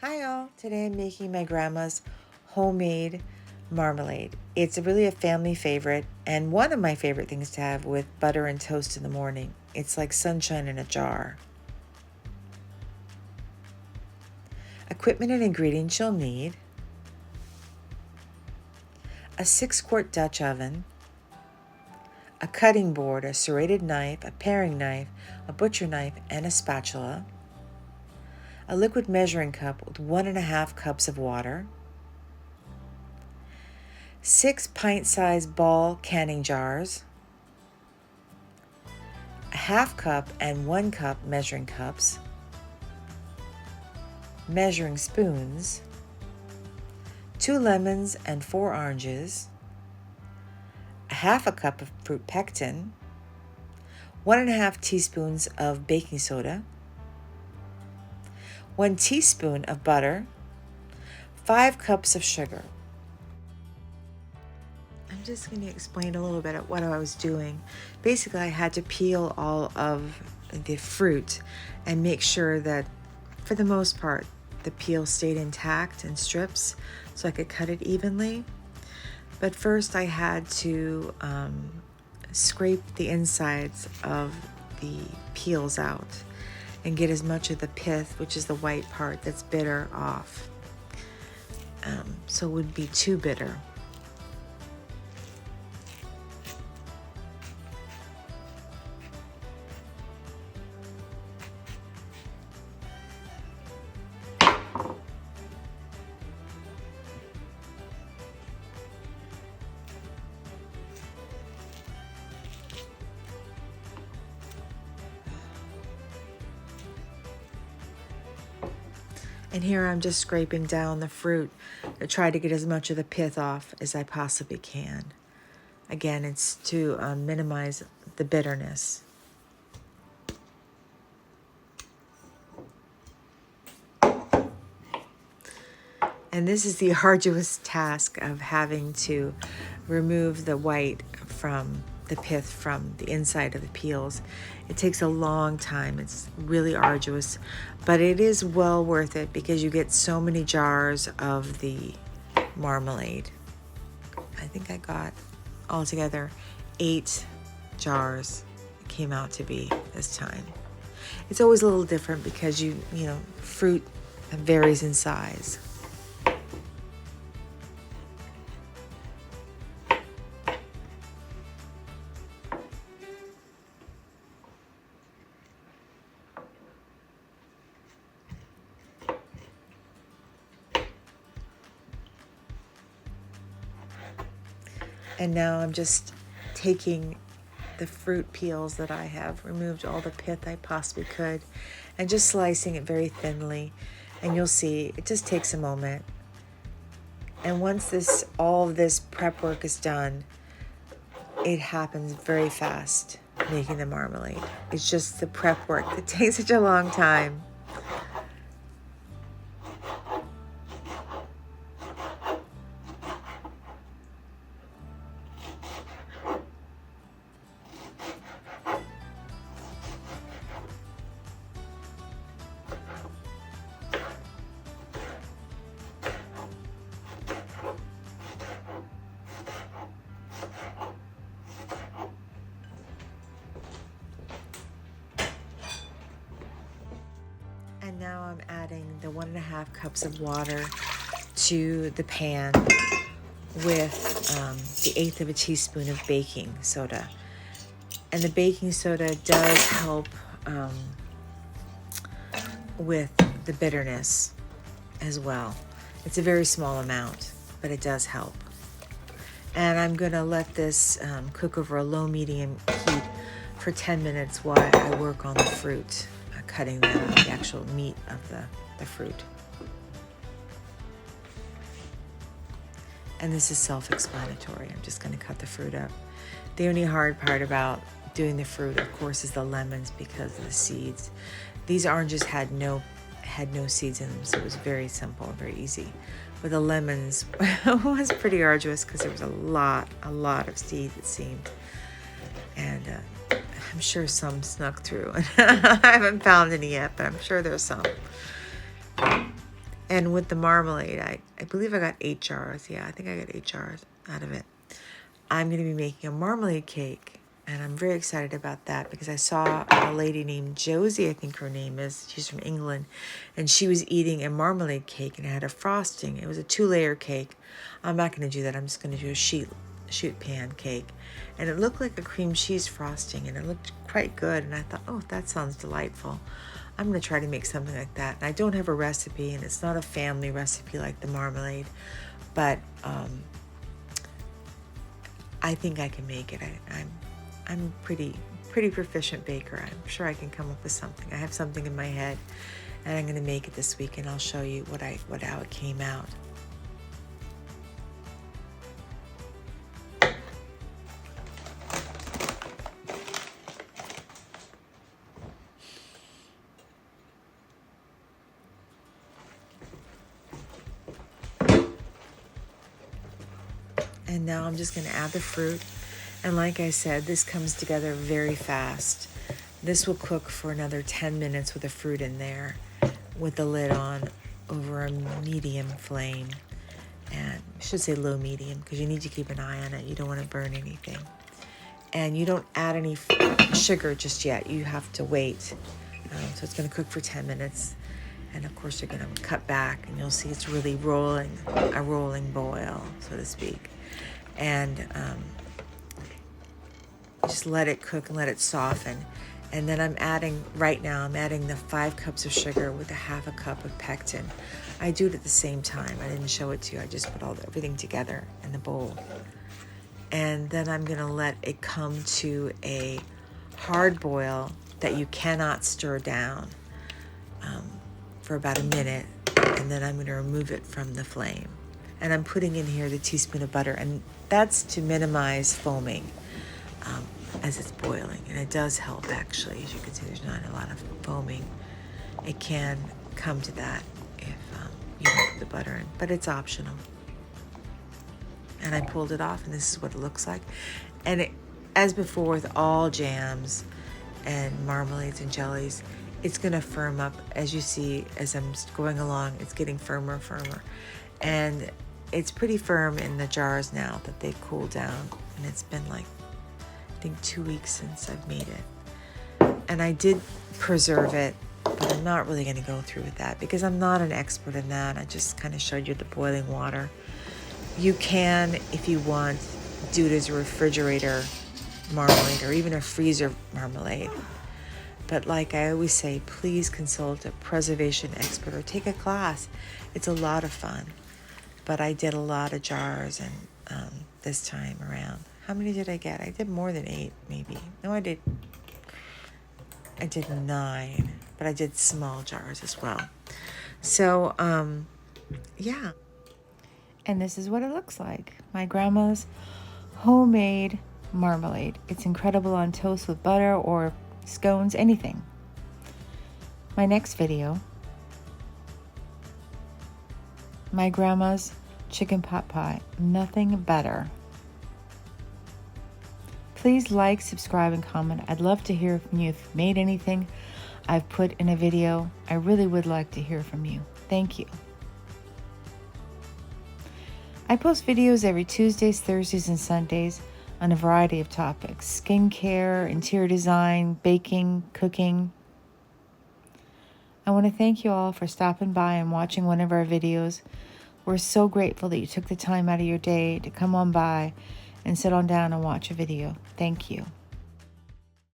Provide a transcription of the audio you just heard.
Hi all, today I'm making my grandma's homemade marmalade. It's really a family favorite and one of my favorite things to have with butter and toast in the morning. It's like sunshine in a jar. Equipment and ingredients you'll need: a 6-quart Dutch oven, a cutting board, a serrated knife, a paring knife, a butcher knife, and a spatula, a liquid measuring cup with 1.5 cups of water, 6 pint-sized ball canning jars, a 1/2 cup and 1 cup measuring cups, measuring spoons, 2 lemons and 4 oranges, a 1/2 cup of fruit pectin, 1.5 teaspoons of baking soda, 1 teaspoon of butter, 5 cups of sugar. I'm just going to explain a little bit of what I was doing. Basically, I had to peel all of the fruit and make sure that, for the most part, the peel stayed intact in strips so I could cut it evenly. But first I had to scrape the insides of the peels out and get as much of the pith, which is the white part that's bitter, off. So it wouldn't be too bitter. And here I'm just scraping down the fruit to try to get as much of the pith off as I possibly can. Again, it's to minimize the bitterness. And this is the arduous task of having to remove the white from the pith from the inside of the peels. It takes a long time. It's really arduous, but it is well worth it because you get so many jars of the marmalade. I think I got altogether 8 jars it came out to be this time. It's always a little different because you know, fruit varies in size. And now I'm just taking the fruit peels that I have removed all the pith I possibly could and just slicing it very thinly. And you'll see it just takes a moment. And once all of this prep work is done, it happens very fast, making the marmalade. It's just the prep work that takes such a long time. And now I'm adding the 1.5 cups of water to the pan with the 1/8 of a teaspoon of baking soda. And the baking soda does help with the bitterness as well. It's a very small amount, but it does help. And I'm going to let this cook over a low-medium heat for 10 minutes while I work on the fruit, cutting the actual meat of the fruit. And this is self-explanatory. I'm just going to cut the fruit up. The only hard part about doing the fruit, of course, is the lemons because of the seeds. These oranges had no seeds in them, so it was very simple, very easy. But the lemons was pretty arduous because there was a lot of seeds, it seemed. And I'm sure some snuck through. I haven't found any yet, but I'm sure there's some. And with the marmalade, I believe I got 8 jars. Yeah, I think I got 8 jars out of it. I'm going to be making a marmalade cake. And I'm very excited about that because I saw a lady named Josie, I think her name is. She's from England. And she was eating a marmalade cake and it had a frosting. It was a 2-layer cake. I'm not going to do that. I'm just going to do a sheet pan cake. And it looked like a cream cheese frosting and it looked quite good. And I thought, oh, that sounds delightful. I'm going to try to make something like that. And I don't have a recipe and it's not a family recipe like the marmalade. But I think I can make it. I'm a pretty proficient baker. I'm sure I can come up with something. I have something in my head, and I'm going to make it this week, and I'll show you how it came out. And now I'm just going to add the fruit. And like I said, this comes together very fast. This will cook for another 10 minutes with the fruit in there, with the lid on over a medium flame. And I should say low medium because you need to keep an eye on it. You don't want to burn anything. And you don't add any sugar just yet. You have to wait. So it's going to cook for 10 minutes. And of course, you're going to cut back and you'll see it's really a rolling boil, so to speak. And just let it cook and let it soften. And then I'm adding the 5 cups of sugar with a 1/2 cup of pectin. I do it at the same time. I didn't show it to you. I just put everything together in the bowl. And then I'm going to let it come to a hard boil that you cannot stir down for about a minute. And then I'm going to remove it from the flame. And I'm putting in here the teaspoon of butter. And that's to minimize foaming as it's boiling. And it does help, actually. As you can see, there's not a lot of foaming. It can come to that if you don't put the butter in. But it's optional. And I pulled it off, and this is what it looks like. And as before with all jams and marmalades and jellies, it's going to firm up. As you see, as I'm going along, it's getting firmer and firmer. And it's pretty firm in the jars now that they've cooled down. And it's been like, I think 2 weeks since I've made it. And I did preserve it, but I'm not really going to go through with that because I'm not an expert in that. I just kind of showed you the boiling water. You can, if you want, do it as a refrigerator marmalade or even a freezer marmalade. But like I always say, please consult a preservation expert or take a class. It's a lot of fun. But I did a lot of jars and this time around. How many did I get? I did more than 8, maybe. No, I did 9, but I did small jars as well. So, yeah. And this is what it looks like. My grandma's homemade marmalade. It's incredible on toast with butter or scones, anything. My next video, my grandma's chicken pot pie. Nothing better. Please like, subscribe, and comment. I'd love to hear from you if you've made anything I've put in a video. I really would like to hear from you. Thank you. I post videos every Tuesdays, Thursdays, and Sundays on a variety of topics: skincare, interior design, baking, cooking. I want to thank you all for stopping by and watching one of our videos. We're so grateful that you took the time out of your day to come on by and sit on down and watch a video. Thank you.